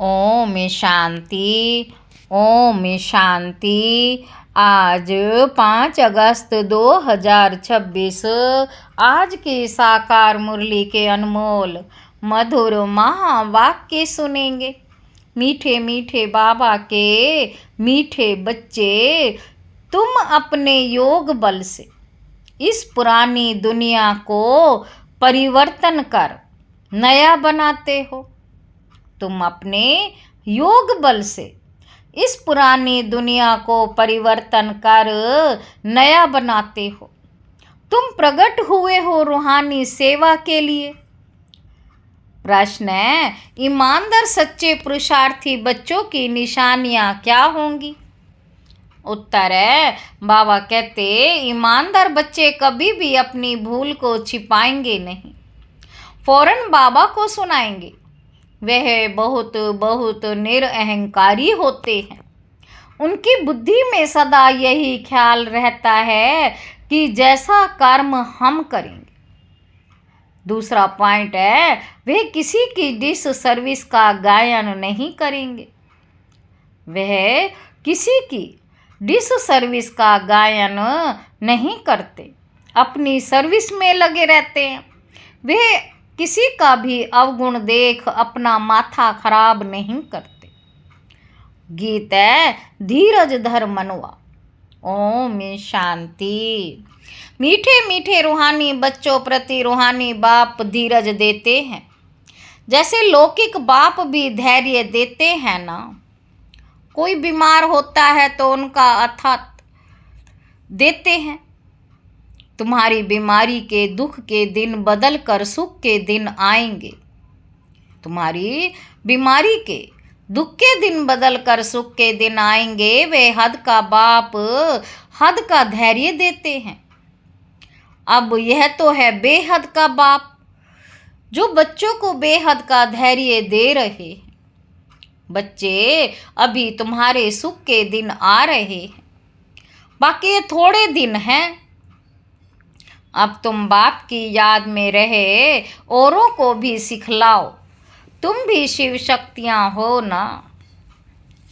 ओम शांति। ओम शांति। आज 5 अगस्त 2026 आज की साकार मुरली के अनमोल मधुर महावाक्य सुनेंगे। मीठे मीठे बाबा के मीठे बच्चे, तुम अपने योग बल से इस पुरानी दुनिया को परिवर्तन कर नया बनाते हो। तुम अपने योग बल से इस पुरानी दुनिया को परिवर्तन कर नया बनाते हो। तुम प्रकट हुए हो रूहानी सेवा के लिए। प्रश्न है, ईमानदार सच्चे पुरुषार्थी बच्चों की निशानियां क्या होंगी? उत्तर है, बाबा कहते ईमानदार बच्चे कभी भी अपनी भूल को छिपाएंगे नहीं, फौरन बाबा को सुनाएंगे। वह बहुत बहुत निरअहंकारी होते हैं। उनकी बुद्धि में सदा यही ख्याल रहता है कि जैसा कर्म हम करेंगे। दूसरा पॉइंट है, वे किसी की डिस सर्विस का गायन नहीं करेंगे। वह किसी की डिस सर्विस का गायन नहीं करते, अपनी सर्विस में लगे रहते हैं। वे किसी का भी अवगुण देख अपना माथा खराब नहीं करते। गीत है, धीरज धर मनवा। ओम शांति। मीठे मीठे रूहानी बच्चों प्रति रूहानी बाप धीरज देते हैं, जैसे लौकिक बाप भी धैर्य देते हैं ना। कोई बीमार होता है तो उनका अथात देते हैं। तुम्हारी बीमारी के दुख के दिन बदल कर सुख के दिन आएंगे। तुम्हारी बीमारी के दुख के दिन बदल कर सुख के दिन आएंगे। वे हद का बाप हद का धैर्य देते हैं। अब यह तो है बेहद का बाप, जो बच्चों को बेहद का धैर्य दे रहे हैं। बच्चे, अभी तुम्हारे सुख के दिन आ रहे हैं, बाकी थोड़े दिन हैं। अब तुम बाप की याद में रहे औरों को भी सिखलाओ। तुम भी शिव शक्तियाँ हो ना।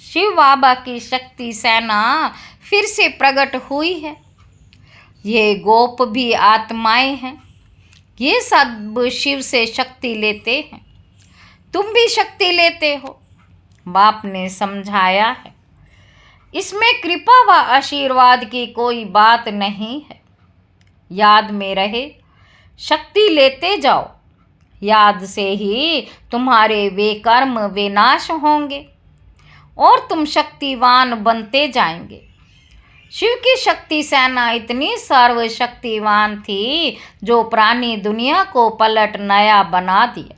शिव बाबा की शक्ति सेना फिर से प्रकट हुई है। ये गोप भी आत्माएं हैं। ये सब शिव से शक्ति लेते हैं। तुम भी शक्ति लेते हो। बाप ने समझाया है, इसमें कृपा व आशीर्वाद की कोई बात नहीं है। याद में रहे, शक्ति लेते जाओ। याद से ही तुम्हारे वे कर्म विनाश होंगे और तुम शक्तिवान बनते जाएंगे। शिव की शक्ति सेना इतनी सर्वशक्तिवान थी जो पुरानी दुनिया को पलट नया बना दिया।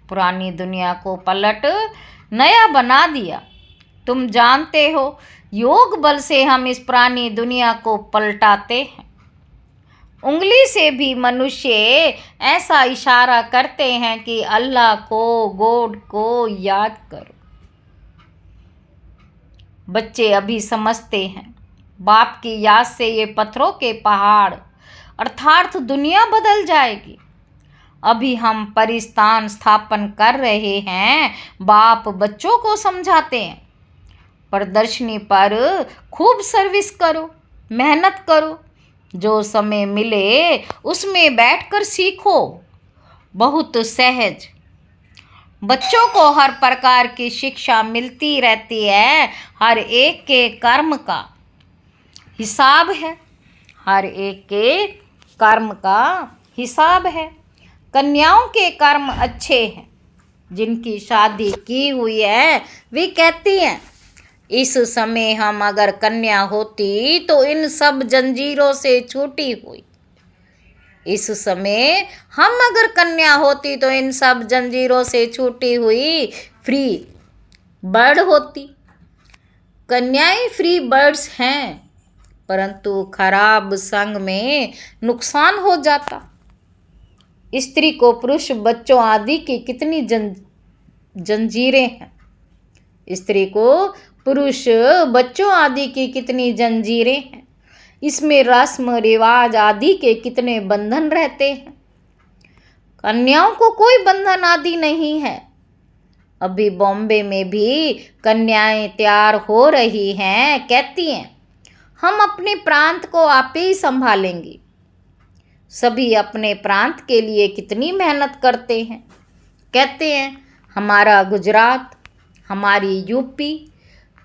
पुरानी दुनिया को पलट नया बना दिया। तुम जानते हो, योग बल से हम इस पुरानी दुनिया को पलटाते हैं। उंगली से भी मनुष्य ऐसा इशारा करते हैं कि अल्लाह को, गॉड को याद करो। बच्चे अभी समझते हैं, बाप की याद से ये पत्थरों के पहाड़ अर्थात दुनिया बदल जाएगी। अभी हम परिस्थान स्थापन कर रहे हैं। बाप बच्चों को समझाते हैं, प्रदर्शनी पर खूब सर्विस करो, मेहनत करो। जो समय मिले उसमें बैठकर सीखो, बहुत सहज। बच्चों को हर प्रकार की शिक्षा मिलती रहती है। हर एक के कर्म का हिसाब है। हर एक के कर्म का हिसाब है। कन्याओं के कर्म अच्छे हैं। जिनकी शादी की हुई है वे कहती हैं, इस समय हम अगर कन्या होती तो इन सब जंजीरों से छूटी हुई। इस समय हम अगर कन्या होती तो इन सब जंजीरों से छूटी हुई फ्री बर्ड होती। कन्याएं फ्री बर्ड्स हैं, परंतु खराब संग में नुकसान हो जाता। स्त्री को पुरुष बच्चों आदि की कितनी जंजीरें हैं। स्त्री को पुरुष बच्चों आदि की कितनी जंजीरें हैं। इसमें रस्म रिवाज आदि के कितने बंधन रहते हैं। कन्याओं को कोई बंधन आदि नहीं है। अभी बॉम्बे में भी कन्याएं तैयार हो रही हैं, कहती हैं हम अपने प्रांत को आप ही संभालेंगी। सभी अपने प्रांत के लिए कितनी मेहनत करते हैं, कहते हैं हमारा गुजरात, हमारी यूपी,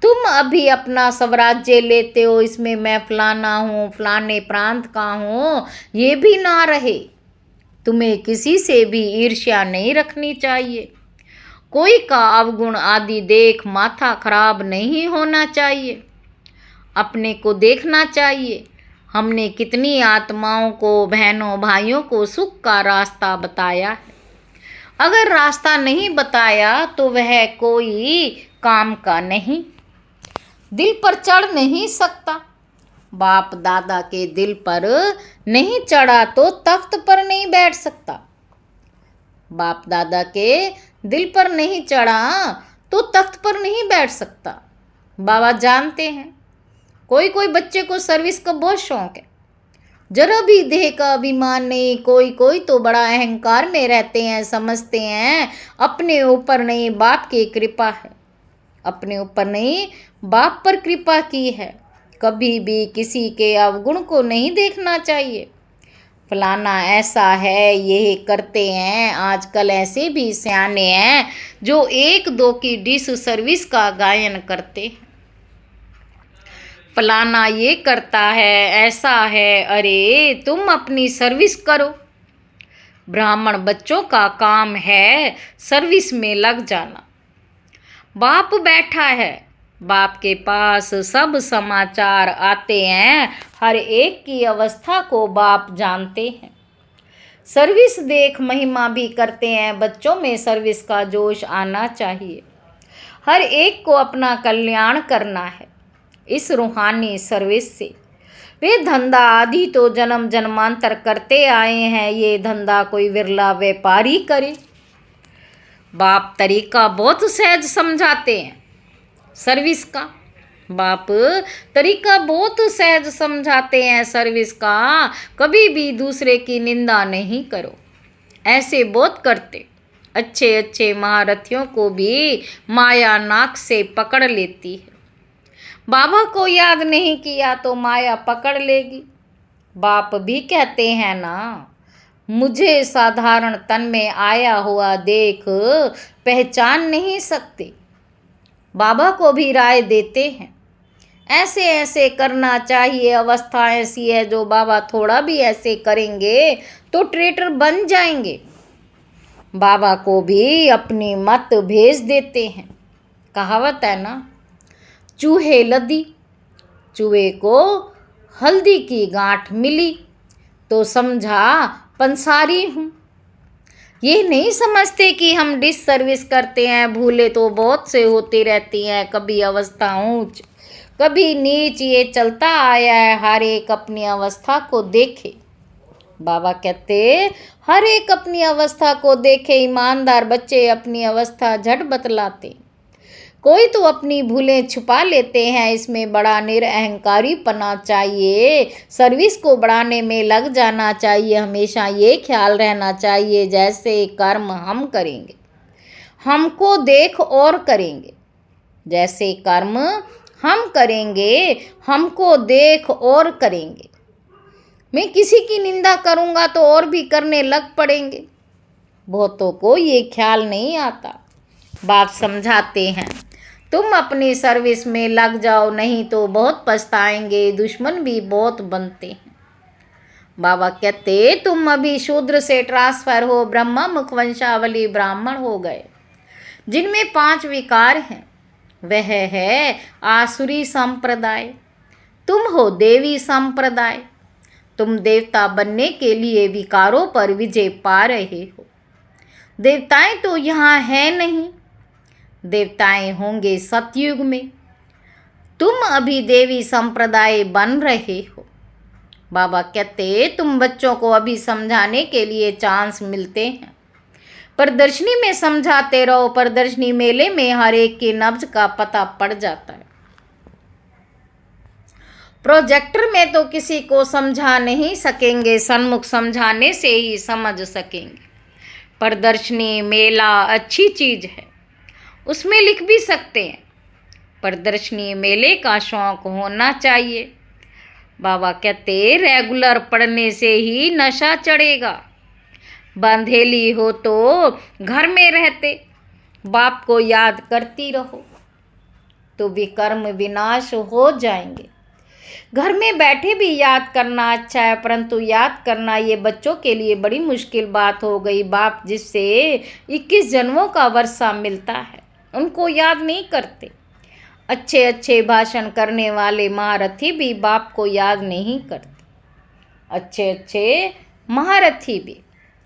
तुम अभी अपना स्वराज्य लेते हो, इसमें मैं फलाना हूँ, फलाने प्रांत का हूँ, ये भी ना रहे। तुम्हें किसी से भी ईर्ष्या नहीं रखनी चाहिए, कोई का अवगुण आदि देख माथा खराब नहीं होना चाहिए, अपने को देखना चाहिए हमने कितनी आत्माओं को, बहनों भाइयों को सुख का रास्ता बताया है। अगर रास्ता नहीं बताया तो वह कोई काम का नहीं, दिल पर चढ़ नहीं सकता। बाप दादा के दिल पर नहीं चढ़ा तो तख्त पर नहीं बैठ सकता। बाप दादा के दिल पर नहीं चढ़ा तो तख्त पर नहीं बैठ सकता। बाबा जानते हैं कोई कोई बच्चे को सर्विस का बहुत शौक है, जरा भी देह का अभिमान नहीं। कोई कोई तो बड़ा अहंकार में रहते हैं, समझते हैं अपने ऊपर नहीं बाप की कृपा है, अपने ऊपर नहीं बाप पर कृपा की है। कभी भी किसी के अवगुण को नहीं देखना चाहिए, फलाना ऐसा है, ये करते हैं। आजकल ऐसे भी सियाने हैं जो एक दो की डिश सर्विस का गायन करते हैं, फलाना ये करता है, ऐसा है। अरे तुम अपनी सर्विस करो। ब्राह्मण बच्चों का काम है सर्विस में लग जाना। बाप बैठा है, बाप के पास सब समाचार आते हैं, हर एक की अवस्था को बाप जानते हैं। सर्विस देख महिमा भी करते हैं, बच्चों में सर्विस का जोश आना चाहिए। हर एक को अपना कल्याण करना है इस रूहानी सर्विस से। वे धंधा आदि तो जन्म जन्मांतर करते आए हैं, ये धंधा कोई विरला व्यापारी करे। बाप तरीका बहुत सहज समझाते हैं सर्विस का, बाप तरीका बहुत सहज समझाते हैं सर्विस का। कभी भी दूसरे की निंदा नहीं करो, ऐसे बहुत करते। अच्छे अच्छे महारथियों को भी माया नाक से पकड़ लेती है। बाबा को याद नहीं किया तो माया पकड़ लेगी। बाप भी कहते हैं ना, मुझे साधारण तन में आया हुआ देख पहचान नहीं सकते। बाबा को भी राय देते हैं ऐसे ऐसे करना चाहिए। अवस्था ऐसी है जो बाबा थोड़ा भी ऐसे करेंगे तो ट्रेटर बन जाएंगे। बाबा को भी अपनी मत भेज देते हैं। कहावत है ना, चूहे लदी, चूहे को हल्दी की गांठ मिली तो समझा पंसारी हूँ। ये नहीं समझते कि हम डिस सर्विस करते हैं। भूले तो बहुत से होती रहती हैं, कभी अवस्था ऊंच कभी नीच, ये चलता आया है। हर एक अपनी अवस्था को देखे। बाबा कहते हर एक अपनी अवस्था को देखे। ईमानदार बच्चे अपनी अवस्था झट बतलाते। कोई तो अपनी भूलें छुपा लेते हैं, इसमें बड़ा निरअहंकारी पना चाहिए। सर्विस को बढ़ाने में लग जाना चाहिए। हमेशा ये ख्याल रहना चाहिए जैसे कर्म हम करेंगे हमको देख और करेंगे, जैसे कर्म हम करेंगे हमको देख और करेंगे। मैं किसी की निंदा करूँगा तो और भी करने लग पड़ेंगे। बहुतों को ये ख्याल नहीं आता। बाप समझाते हैं तुम अपनी सर्विस में लग जाओ, नहीं तो बहुत पछताएंगे। दुश्मन भी बहुत बनते हैं। बाबा कहते तुम अभी शूद्र से ट्रांसफर हो, ब्रह्मा मुख वंशावली ब्राह्मण हो गए। जिनमें 5 विकार हैं वह है आसुरी संप्रदाय। तुम हो देवी संप्रदाय। तुम देवता बनने के लिए विकारों पर विजय पा रहे हो। देवताएं तो यहाँ है नहीं, देवताएं होंगे सतयुग में। तुम अभी देवी संप्रदाय बन रहे हो। बाबा कहते तुम बच्चों को अभी समझाने के लिए चांस मिलते हैं। प्रदर्शनी में समझाते रहो। प्रदर्शनी मेले में हर एक के नब्ज का पता पड़ जाता है। प्रोजेक्टर में तो किसी को समझा नहीं सकेंगे, सन्मुख समझाने से ही समझ सकेंगे। प्रदर्शनी मेला अच्छी चीज़ है, उसमें लिख भी सकते हैं। प्रदर्शनी मेले का शौक होना चाहिए। बाबा कहते रेगुलर पढ़ने से ही नशा चढ़ेगा। बंधेली हो तो घर में रहते बाप को याद करती रहो तो विकर्म विनाश हो जाएंगे। घर में बैठे भी याद करना अच्छा है, परंतु याद करना ये बच्चों के लिए बड़ी मुश्किल बात हो गई। बाप जिससे 21 जन्मों का वर्षा मिलता है उनको याद नहीं करते। अच्छे अच्छे भाषण करने वाले महारथी भी बाप को याद नहीं करते। अच्छे अच्छे महारथी भी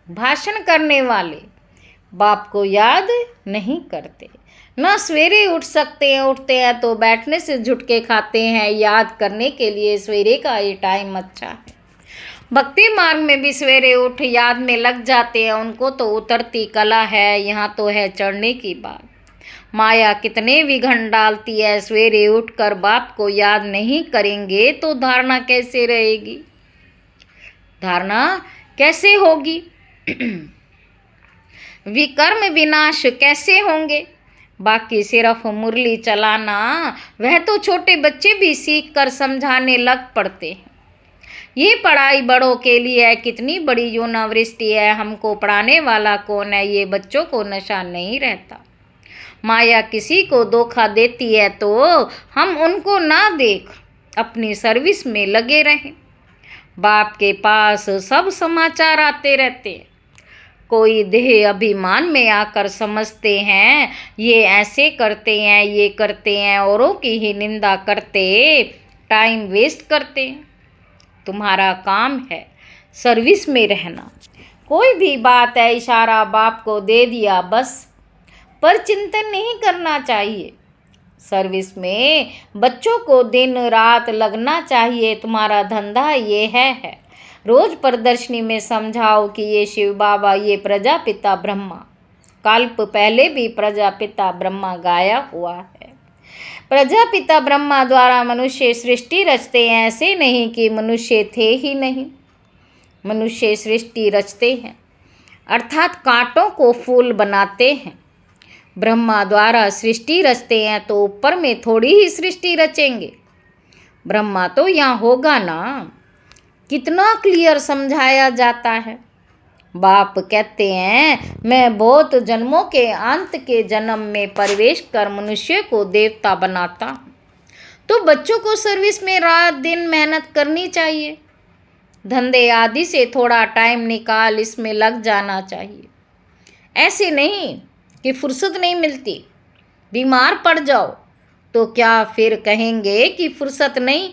भाषण करने वाले बाप को याद नहीं करते। ना सवेरे उठ सकते हैं, उठते हैं तो बैठने से झुटके खाते हैं। याद करने के लिए सवेरे का ये टाइम अच्छा है। भक्ति मार्ग में भी सवेरे उठ याद में लग जाते हैं, उनको तो उतरती कला है, यहाँ तो है चढ़ने की बात। माया कितने विघन डालती है। सवेरे उठकर बाप को याद नहीं करेंगे तो धारणा कैसे रहेगी, धारणा कैसे होगी, विकर्म विनाश कैसे होंगे। बाकी सिर्फ मुरली चलाना वह तो छोटे बच्चे भी सीख कर समझाने लग पड़ते हैं। ये पढ़ाई बड़ों के लिए है, कितनी बड़ी योनावृष्टि है, हमको पढ़ाने वाला कौन है। ये बच्चों को नशा नहीं रहता। माया किसी को धोखा देती है तो हम उनको ना देख अपनी सर्विस में लगे रहें। बाप के पास सब समाचार आते रहते हैं। कोई देह अभिमान में आकर समझते हैं ये ऐसे करते हैं, ये करते हैं, औरों की ही निंदा करते टाइम वेस्ट करते हैं। तुम्हारा काम है सर्विस में रहना। कोई भी बात है इशारा बाप को दे दिया बस, पर चिंतन नहीं करना चाहिए। सर्विस में बच्चों को दिन रात लगना चाहिए। तुम्हारा धंधा ये है। रोज प्रदर्शनी में समझाओ कि ये शिव बाबा, ये प्रजापिता ब्रह्मा। कल्प पहले भी प्रजापिता ब्रह्मा गाया हुआ है। प्रजापिता ब्रह्मा द्वारा मनुष्य सृष्टि रचते हैं, ऐसे नहीं कि मनुष्य थे ही नहीं। मनुष्य सृष्टि रचते हैं अर्थात कांटों को फूल बनाते हैं। ब्रह्मा द्वारा सृष्टि रचते हैं तो ऊपर में थोड़ी ही सृष्टि रचेंगे। ब्रह्मा तो यहाँ होगा ना। कितना क्लियर समझाया जाता है। बाप कहते हैं मैं बहुत जन्मों के अंत के जन्म में प्रवेश कर मनुष्य को देवता बनाता हूँ। तो बच्चों को सर्विस में रात दिन मेहनत करनी चाहिए। धंधे आदि से थोड़ा टाइम निकाल इसमें लग जाना चाहिए। ऐसे नहीं कि फुर्सत नहीं मिलती। बीमार पड़ जाओ तो क्या फिर कहेंगे कि फुर्सत नहीं।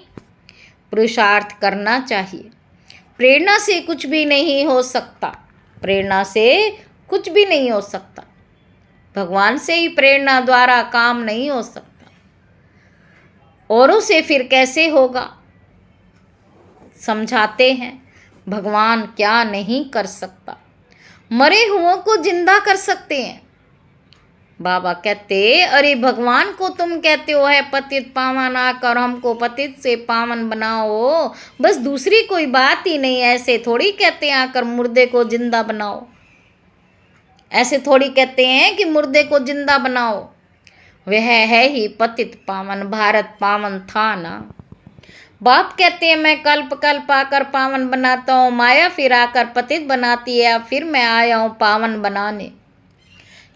पुरुषार्थ करना चाहिए। प्रेरणा से कुछ भी नहीं हो सकता। प्रेरणा से कुछ भी नहीं हो सकता। भगवान से ही प्रेरणा द्वारा काम नहीं हो सकता। औरों से फिर कैसे होगा। समझाते हैं भगवान क्या नहीं कर सकता। मरे हुओं को जिंदा कर सकते हैं। बाबा कहते अरे भगवान को तुम कहते हो है पतित पावन, आकर हमको पतित से पावन बनाओ, बस दूसरी कोई बात ही नहीं। ऐसे थोड़ी कहते हैं आकर मुर्दे को जिंदा बनाओ। ऐसे थोड़ी कहते हैं कि मुर्दे को जिंदा बनाओ। वह है ही पतित पावन, भारत पावन था ना। बाप कहते हैं मैं कल्प कल्प आकर पावन बनाता हूँ, माया फिर आकर पतित बनाती है, फिर मैं आया हूँ पावन बनाने।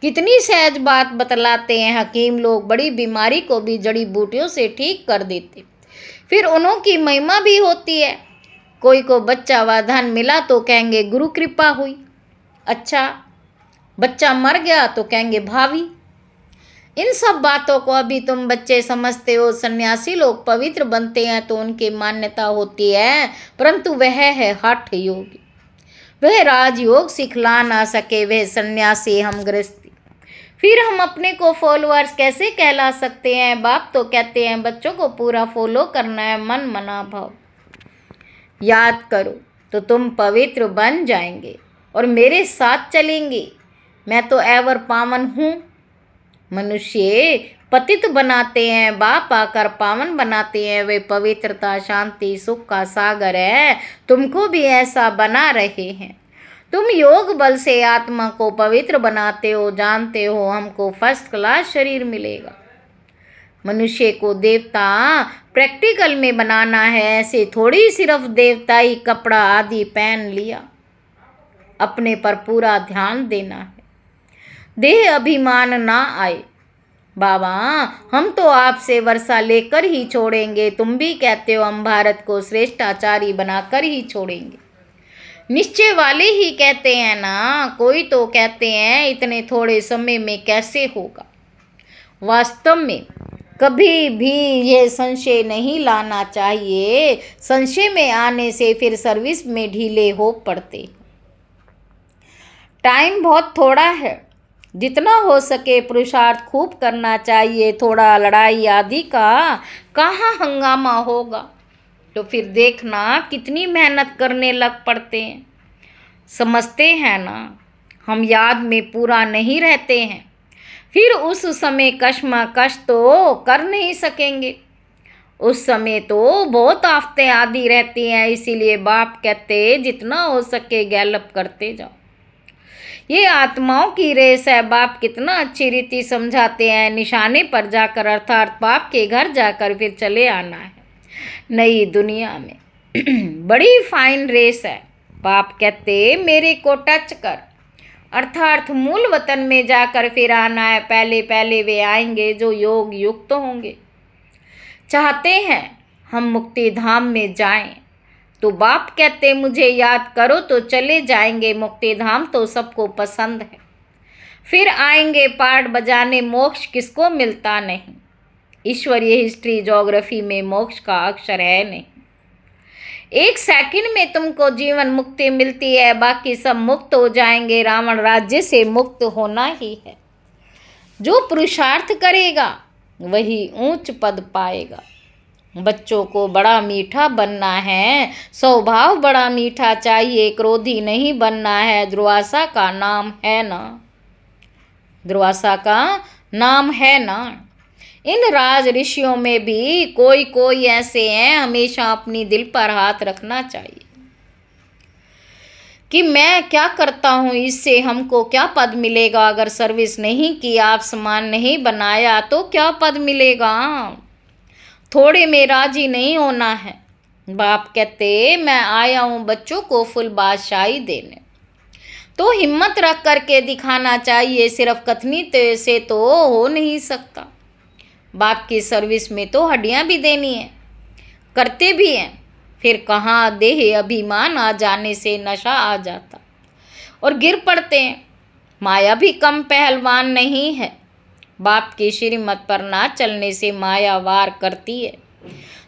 कितनी सहज बात बतलाते हैं हकीम लोग। बड़ी बीमारी को भी जड़ी बूटियों से ठीक कर देते। फिर उन्हों की महिमा भी होती है। कोई को बच्चा व धन मिला तो कहेंगे गुरु कृपा हुई। अच्छा बच्चा मर गया तो कहेंगे भावी। इन सब बातों को अभी तुम बच्चे समझते हो। सन्यासी लोग पवित्र बनते हैं तो उनकी मान्यता होती है, परंतु वह है हठ योगी। वह राजयोग सिखला ना सके, वह सन्यासी हम गृहस्थी। फिर हम अपने को फॉलोअर्स कैसे कहला सकते हैं। बाप तो कहते हैं बच्चों को पूरा फॉलो करना है, मन मना भाव। याद करो तो तुम पवित्र बन जाएंगे और मेरे साथ चलेंगे। मैं तो एवर पावन हूँ। मनुष्य पतित बनाते हैं, बाप आकर पावन बनाते हैं। वे पवित्रता शांति सुख का सागर है। तुमको भी ऐसा बना रहे हैं। तुम योग बल से आत्मा को पवित्र बनाते हो, जानते हो हमको फर्स्ट क्लास शरीर मिलेगा। मनुष्य को देवता प्रैक्टिकल में बनाना है, ऐसे थोड़ी सिर्फ देवताई कपड़ा आदि पहन लिया। अपने पर पूरा ध्यान देना है, देह अभिमान ना आए। बाबा हम तो आपसे वर्षा लेकर ही छोड़ेंगे, तुम भी कहते हो हम भारत को श्रेष्ठाचारी बनाकर ही छोड़ेंगे। निश्चय वाले ही कहते हैं ना, कोई तो कहते हैं इतने थोड़े समय में कैसे होगा। वास्तव में कभी भी ये संशय नहीं लाना चाहिए, संशय में आने से फिर सर्विस में ढीले हो पड़ते। टाइम बहुत थोड़ा है, जितना हो सके पुरुषार्थ खूब करना चाहिए। थोड़ा लड़ाई आदि का कहाँ हंगामा होगा, तो फिर देखना कितनी मेहनत करने लग पड़ते हैं। समझते हैं ना, हम याद में पूरा नहीं रहते हैं, फिर उस समय कश्मकश तो कर नहीं सकेंगे। उस समय तो बहुत आफतें आदि रहती हैं, इसीलिए बाप कहते जितना हो सके गैलप करते जाओ। ये आत्माओं की रेस है। बाप कितना अच्छी रीति समझाते हैं, निशाने पर जाकर अर्थात बाप के घर जाकर फिर चले आना है नई दुनिया में। बड़ी फाइन रेस है। बाप कहते मेरे को टच कर, अर्थात मूल वतन में जाकर फिर आना है। पहले पहले वे आएंगे जो योग युक्त होंगे। चाहते हैं हम मुक्ति धाम में जाएं, तो बाप कहते मुझे याद करो तो चले जाएंगे मुक्ति धाम, तो सबको पसंद है। फिर आएंगे पार्ट बजाने, मोक्ष किसको मिलता नहीं। ईश्वरीय हिस्ट्री ज्योग्राफी में मोक्ष का अक्षर है नहीं। 1 सेकंड में तुमको जीवन मुक्ति मिलती है, बाकी सब मुक्त हो जाएंगे। रावण राज्य से मुक्त होना ही है। जो पुरुषार्थ करेगा वही ऊंच पद पाएगा। बच्चों को बड़ा मीठा बनना है, स्वभाव बड़ा मीठा चाहिए, क्रोधी नहीं बनना है। दुर्वासा का नाम है ना, दुर्वासा का नाम है ना। इन राज ऋषियों में भी कोई कोई ऐसे हैं, हमेशा अपनी दिल पर हाथ रखना चाहिए कि मैं क्या करता हूँ, इससे हमको क्या पद मिलेगा। अगर सर्विस नहीं की, आप समान नहीं बनाया, तो क्या पद मिलेगा। थोड़े में राजी नहीं होना है। बाप कहते मैं आया हूँ बच्चों को फुल बादशाही देने, तो हिम्मत रख करके दिखाना चाहिए। सिर्फ कथनी से तो हो नहीं सकता। बाप की सर्विस में तो हड्डियाँ भी देनी है, करते भी हैं। फिर कहाँ देह अभिमान आ जाने से नशा आ जाता और गिर पड़ते हैं। माया भी कम पहलवान नहीं है। बाप की श्रीमत पर ना चलने से माया वार करती है,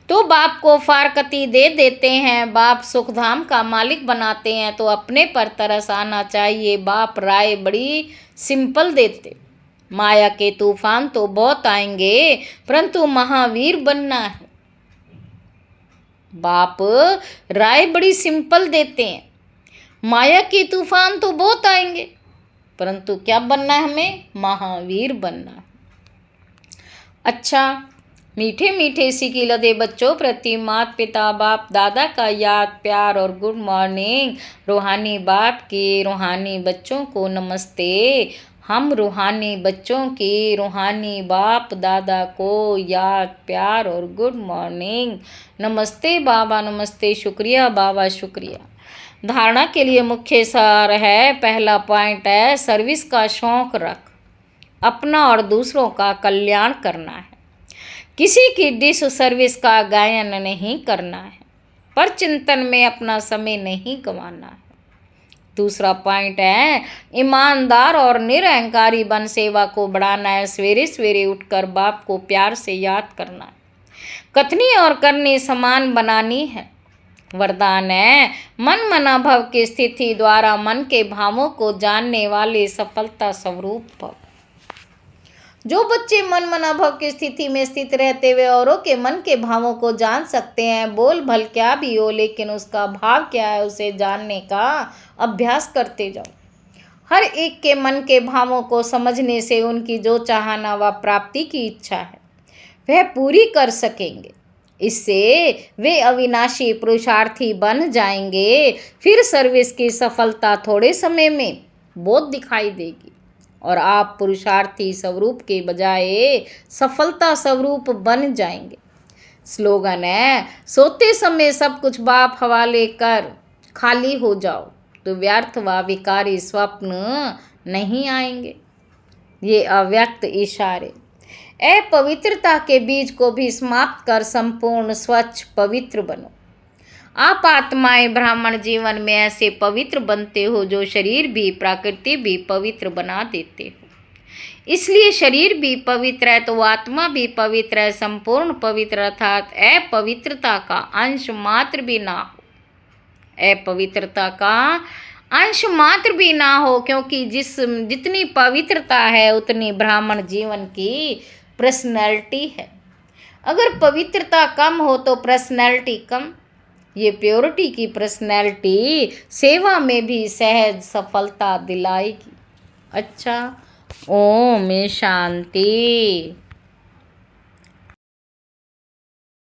तो बाप को फारकती दे देते हैं। बाप सुखधाम का मालिक बनाते हैं, तो अपने पर तरस आना चाहिए। बाप राय बड़ी सिंपल देते। माया के तूफान तो बहुत आएंगे, परंतु महावीर बनना है। बाप राय बड़ी सिंपल देते हैं। माया के तूफान तो बहुत आएंगे, परंतु क्या बनना है हमें, महावीर बनना है। अच्छा, मीठे मीठे सिकी लदे बच्चों प्रति माता पिता बाप दादा का याद प्यार और गुड मॉर्निंग। रूहानी बाप के रूहानी बच्चों को नमस्ते। हम रूहानी बच्चों की रूहानी बाप दादा को याद प्यार और गुड मॉर्निंग। नमस्ते बाबा, नमस्ते, शुक्रिया बाबा, शुक्रिया। धारणा के लिए मुख्य सार है, पहला पॉइंट है सर्विस का शौक रख, अपना और दूसरों का कल्याण करना है। किसी की डिस सर्विस का गायन नहीं करना है, पर चिंतन में अपना समय नहीं गंवाना है। दूसरा पॉइंट है ईमानदार और निरअहंकारी बन सेवा को बढ़ाना है। सवेरे सवेरे उठकर बाप को प्यार से याद करना है। कथनी और करनी समान बनानी है। वरदान है मन मनाभव की स्थिति द्वारा मन के भावों को जानने वाले सफलता स्वरूप भव। जो बच्चे मन मनाभव की स्थिति में स्थित रहते हुए औरों के मन के भावों को जान सकते हैं, बोल भल क्या भी हो लेकिन उसका भाव क्या है उसे जानने का अभ्यास करते जाओ। हर एक के मन के भावों को समझने से उनकी जो चाहना व प्राप्ति की इच्छा है वह पूरी कर सकेंगे। इससे वे अविनाशी पुरुषार्थी बन जाएंगे। फिर सर्विस की सफलता थोड़े समय में बहुत दिखाई देगी और आप पुरुषार्थी स्वरूप के बजाय सफलता स्वरूप बन जाएंगे। स्लोगन है, सोते समय सब कुछ बाप हवाले कर खाली हो जाओ तो व्यर्थ व विकारी स्वप्न नहीं आएंगे। ये अव्यक्त इशारे अपवित्रता के बीज को भी समाप्त कर संपूर्ण स्वच्छ पवित्र बनो। आप आत्माएं ब्राह्मण जीवन में ऐसे पवित्र बनते हो जो शरीर भी प्रकृति भी पवित्र बना देते हो। इसलिए शरीर भी पवित्र है तो आत्मा भी पवित्र है, संपूर्ण पवित्र, अर्थात अपवित्रता का अंश मात्र भी ना हो। अपवित्रता का अंश मात्र भी ना हो, क्योंकि जितनी पवित्रता है उतनी ब्राह्मण जीवन की पर्सनैलिटी है। अगर पवित्रता कम हो तो पर्सनैलिटी कम। ये प्योरिटी की पर्सनैलिटी सेवा में भी सहज सफलता दिलाएगी। अच्छा, ओम शांति।